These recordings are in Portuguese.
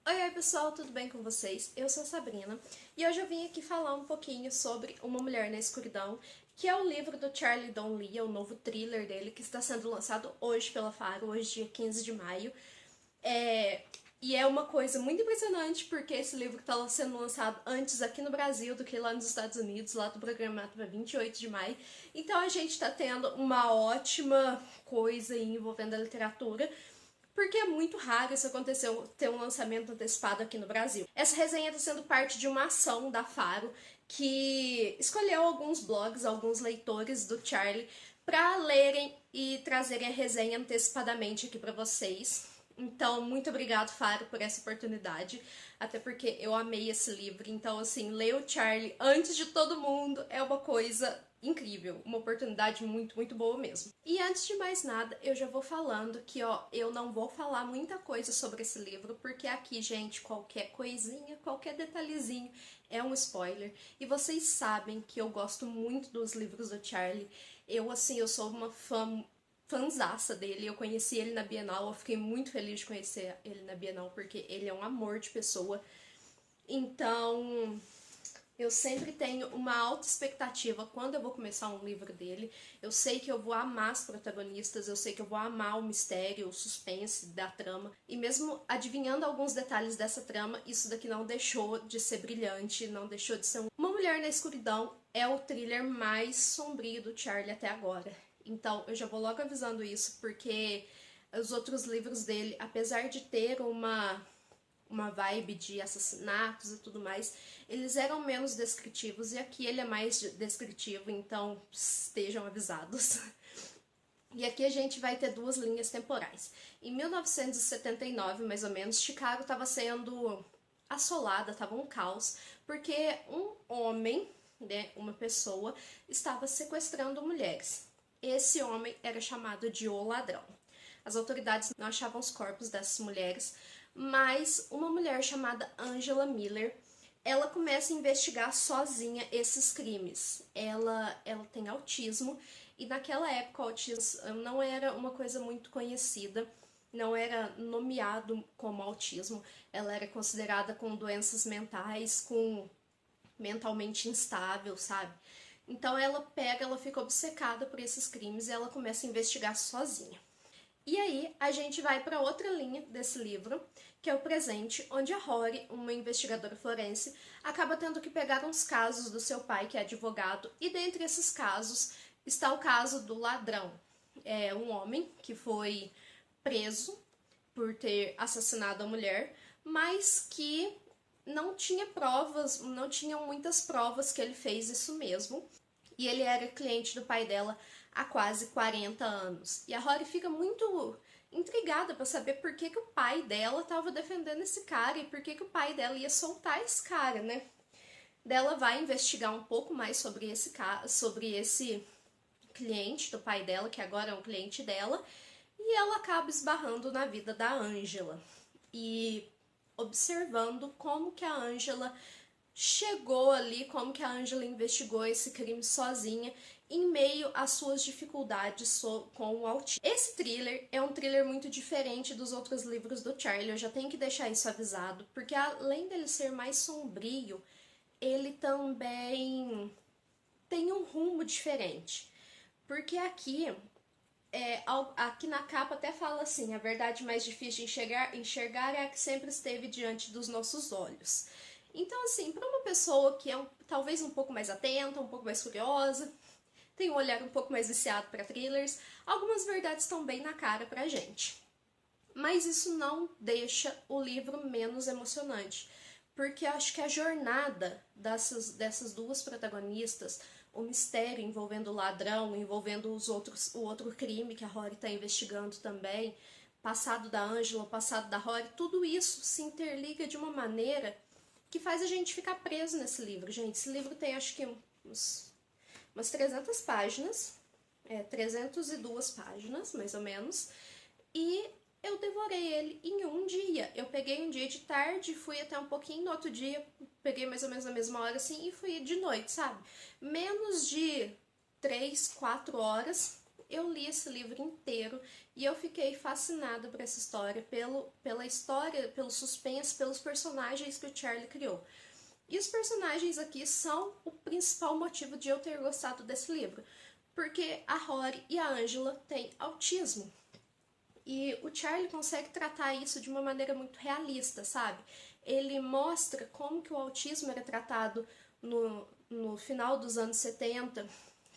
Oi, pessoal, tudo bem com vocês? Eu sou a Sabrina e hoje eu vim aqui falar um pouquinho sobre Uma Mulher na Escuridão, que é o livro do Charlie Don Lee, é o novo thriller dele, que está sendo lançado hoje pela Faro, hoje dia 15 de maio. E é uma coisa muito impressionante, porque esse livro está sendo lançado antes aqui no Brasil do que lá nos Estados Unidos, lá do programado para 28 de maio. Então a gente está tendo uma ótima coisa aí envolvendo a literatura, porque é muito raro isso acontecer, ter um lançamento antecipado aqui no Brasil. Essa resenha está sendo parte de uma ação da Faro, que escolheu alguns blogs, alguns leitores do Charlie, para lerem e trazerem a resenha antecipadamente aqui para vocês. Então, muito obrigado, Faro, por essa oportunidade, até porque eu amei esse livro. Então, assim, ler o Charlie antes de todo mundo é uma coisa incrível, uma oportunidade muito, muito boa mesmo. E antes de mais nada, eu já vou falando que, eu não vou falar muita coisa sobre esse livro, porque aqui, gente, qualquer coisinha, qualquer detalhezinho é um spoiler. E vocês sabem que eu gosto muito dos livros do Charlie. Eu sou uma fãzaça dele, eu conheci ele na Bienal, eu fiquei muito feliz de conhecer ele na Bienal, porque ele é um amor de pessoa. Então, eu sempre tenho uma alta expectativa quando eu vou começar um livro dele. Eu sei que eu vou amar as protagonistas, eu sei que eu vou amar o mistério, o suspense da trama. E mesmo adivinhando alguns detalhes dessa trama, isso daqui não deixou de ser brilhante, não deixou de ser Uma Mulher na Escuridão é o thriller mais sombrio do Charlie até agora. Então, eu já vou logo avisando isso, porque os outros livros dele, apesar de ter uma vibe de assassinatos e tudo mais, eles eram menos descritivos, e aqui ele é mais descritivo, então estejam avisados. E aqui a gente vai ter duas linhas temporais. Em 1979, mais ou menos, Chicago estava sendo assolada, estava um caos, porque um homem, né, uma pessoa, estava sequestrando mulheres. Esse homem era chamado de O Ladrão. As autoridades não achavam os corpos dessas mulheres, mas uma mulher chamada Angela Miller, ela começa a investigar sozinha esses crimes. Ela tem autismo, e naquela época o autismo não era uma coisa muito conhecida, não era nomeado como autismo, ela era considerada com doenças mentais, com mentalmente instável, sabe? Então ela fica obcecada por esses crimes e ela começa a investigar sozinha. E aí a gente vai para outra linha desse livro, que é o presente, onde a Rory, uma investigadora forense, acaba tendo que pegar uns casos do seu pai, que é advogado, e dentre esses casos está o caso do ladrão. É um homem que foi preso por ter assassinado a mulher, mas que não tinha provas, não tinham muitas provas que ele fez isso mesmo. E ele era cliente do pai dela há quase 40 anos. E a Rory fica muito intrigada para saber por que o pai dela estava defendendo esse cara e por que o pai dela ia soltar esse cara, né? Dela vai investigar um pouco mais sobre esse cliente do pai dela, que agora é um cliente dela, e ela acaba esbarrando na vida da Angela e observando como que a Angela chegou ali, como que a Angela investigou esse crime sozinha em meio às suas dificuldades com o autismo. Esse thriller é um thriller muito diferente dos outros livros do Charlie, eu já tenho que deixar isso avisado, porque além dele ser mais sombrio, ele também tem um rumo diferente. Porque aqui na capa até fala assim: a verdade mais difícil de enxergar é a que sempre esteve diante dos nossos olhos. Então, assim, para uma pessoa que é talvez um pouco mais atenta, um pouco mais curiosa, tem um olhar um pouco mais viciado para thrillers, algumas verdades estão bem na cara pra gente. Mas isso não deixa o livro menos emocionante, porque acho que a jornada dessas duas protagonistas, o mistério envolvendo o ladrão, envolvendo o outro crime que a Rory está investigando também, passado da Angela, passado da Rory, tudo isso se interliga de uma maneira que faz a gente ficar preso nesse livro. Gente, esse livro tem acho que umas 300 páginas, 302 páginas, mais ou menos, e eu devorei ele em um dia. Eu peguei um dia de tarde, fui até um pouquinho no outro dia, peguei mais ou menos na mesma hora assim e fui de noite, sabe? Menos de 3, 4 horas eu li esse livro inteiro e eu fiquei fascinada por essa história, pela história, pelo suspense, pelos personagens que o Charlie criou. E os personagens aqui são o principal motivo de eu ter gostado desse livro, porque a Rory e a Angela têm autismo. E o Charlie consegue tratar isso de uma maneira muito realista, sabe? Ele mostra como que o autismo era tratado no final dos anos 70,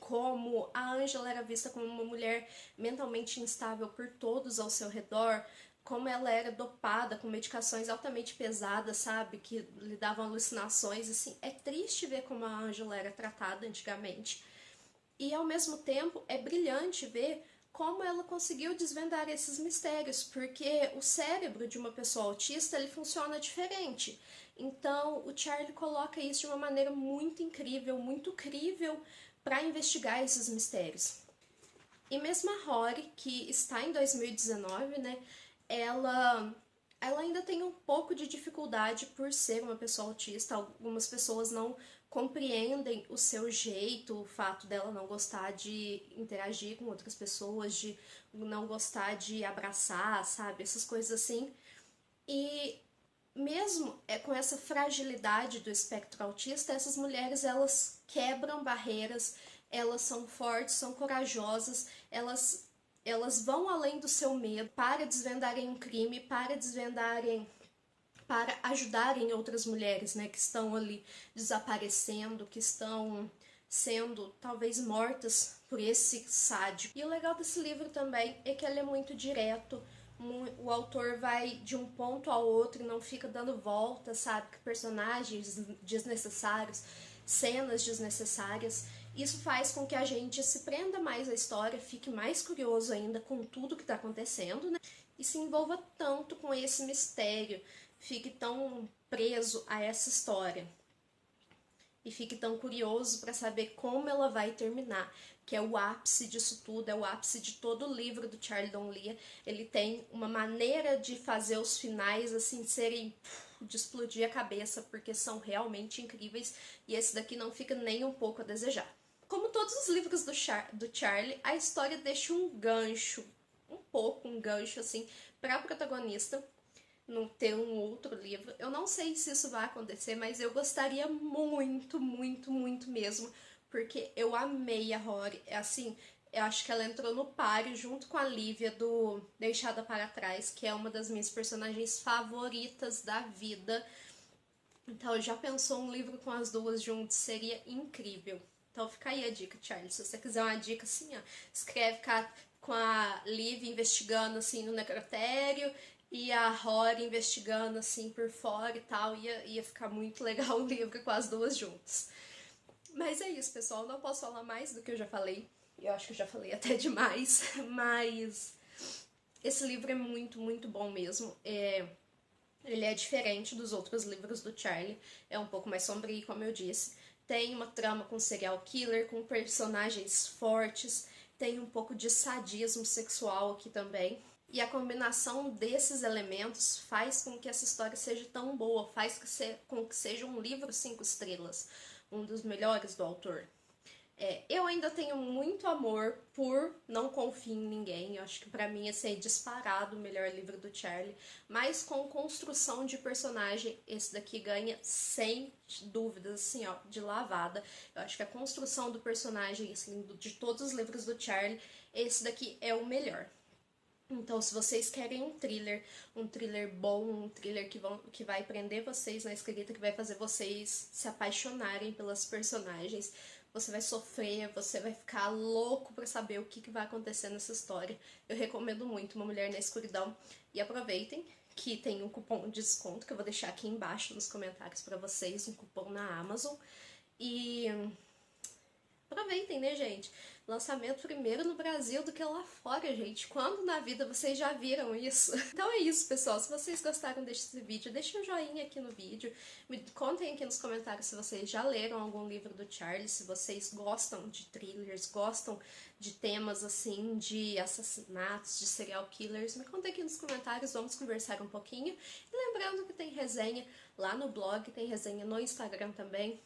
como a Angela era vista como uma mulher mentalmente instável por todos ao seu redor, como ela era dopada com medicações altamente pesadas, sabe? Que lhe davam alucinações, assim. É triste ver como a Angela era tratada antigamente. E ao mesmo tempo é brilhante ver como ela conseguiu desvendar esses mistérios, porque o cérebro de uma pessoa autista ele funciona diferente. Então o Charlie coloca isso de uma maneira muito incrível, muito crível para investigar esses mistérios. E mesmo a Rory, que está em 2019, né, ela ainda tem um pouco de dificuldade por ser uma pessoa autista. Algumas pessoas não compreendem o seu jeito, o fato dela não gostar de interagir com outras pessoas, de não gostar de abraçar, sabe? Essas coisas assim. E mesmo com essa fragilidade do espectro autista, essas mulheres elas quebram barreiras, elas são fortes, são corajosas, elas vão além do seu medo para desvendarem um crime, para ajudarem outras mulheres, né, que estão ali desaparecendo, que estão sendo talvez mortas por esse sádico. E o legal desse livro também é que ele é muito direto, o autor vai de um ponto ao outro e não fica dando volta, sabe, que personagens desnecessários, cenas desnecessárias. Isso faz com que a gente se prenda mais à história, fique mais curioso ainda com tudo que está acontecendo, né? E se envolva tanto com esse mistério, fique tão preso a essa história e fique tão curioso para saber como ela vai terminar, que é o ápice disso tudo, é o ápice de todo o livro do Charlie Donlia. Ele tem uma maneira de fazer os finais assim serem de explodir a cabeça, porque são realmente incríveis, e esse daqui não fica nem um pouco a desejar. Como todos os livros do Charlie, a história deixa um gancho, um gancho assim, para a protagonista não ter um outro livro. Eu não sei se isso vai acontecer, mas eu gostaria muito, muito, muito mesmo, porque eu amei a Rory. Assim, eu acho que ela entrou no páreo junto com a Lívia do Deixada para Trás, que é uma das minhas personagens favoritas da vida. Então, já pensou um livro com as duas juntas? Seria incrível. Então fica aí a dica, Charlie. Se você quiser uma dica assim, ó, escreve com a Liv investigando assim no necrotério e a Rory investigando assim por fora e tal. Ia ficar muito legal o livro com as duas juntas. Mas é isso, pessoal. Não posso falar mais do que eu já falei. Eu acho que eu já falei até demais. Mas esse livro é muito, muito bom mesmo. Ele é diferente dos outros livros do Charlie. É um pouco mais sombrio, como eu disse. Tem uma trama com serial killer, com personagens fortes, tem um pouco de sadismo sexual aqui também. E a combinação desses elementos faz com que essa história seja tão boa, faz com que seja um livro 5 estrelas, um dos melhores do autor. Eu ainda tenho muito amor por Não Confio em Ninguém. Eu acho que pra mim esse é disparado o melhor livro do Charlie. Mas com construção de personagem, esse daqui ganha sem dúvidas, assim, ó, de lavada. Eu acho que a construção do personagem, assim, de todos os livros do Charlie, esse daqui é o melhor. Então, se vocês querem um thriller bom, um thriller que vai prender vocês na escrita, que vai fazer vocês se apaixonarem pelas personagens, você vai sofrer, você vai ficar louco pra saber o que vai acontecer nessa história. Eu recomendo muito Uma Mulher na Escuridão. E aproveitem que tem um cupom de desconto que eu vou deixar aqui embaixo nos comentários pra vocês, um cupom na Amazon. E aproveitem, né, gente? Lançamento primeiro no Brasil do que lá fora, gente. Quando na vida vocês já viram isso? Então é isso, pessoal. Se vocês gostaram desse vídeo, deixem um joinha aqui no vídeo. Me contem aqui nos comentários se vocês já leram algum livro do Charlie, se vocês gostam de thrillers, gostam de temas assim, de assassinatos, de serial killers. Me contem aqui nos comentários, vamos conversar um pouquinho. E lembrando que tem resenha lá no blog, tem resenha no Instagram também.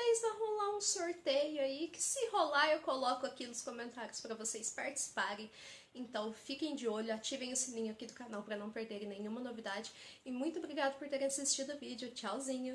talvez vá rolar um sorteio aí, que se rolar eu coloco aqui nos comentários para vocês participarem. Então fiquem de olho, ativem o sininho aqui do canal para não perderem nenhuma novidade. E muito obrigada por terem assistido o vídeo. Tchauzinho!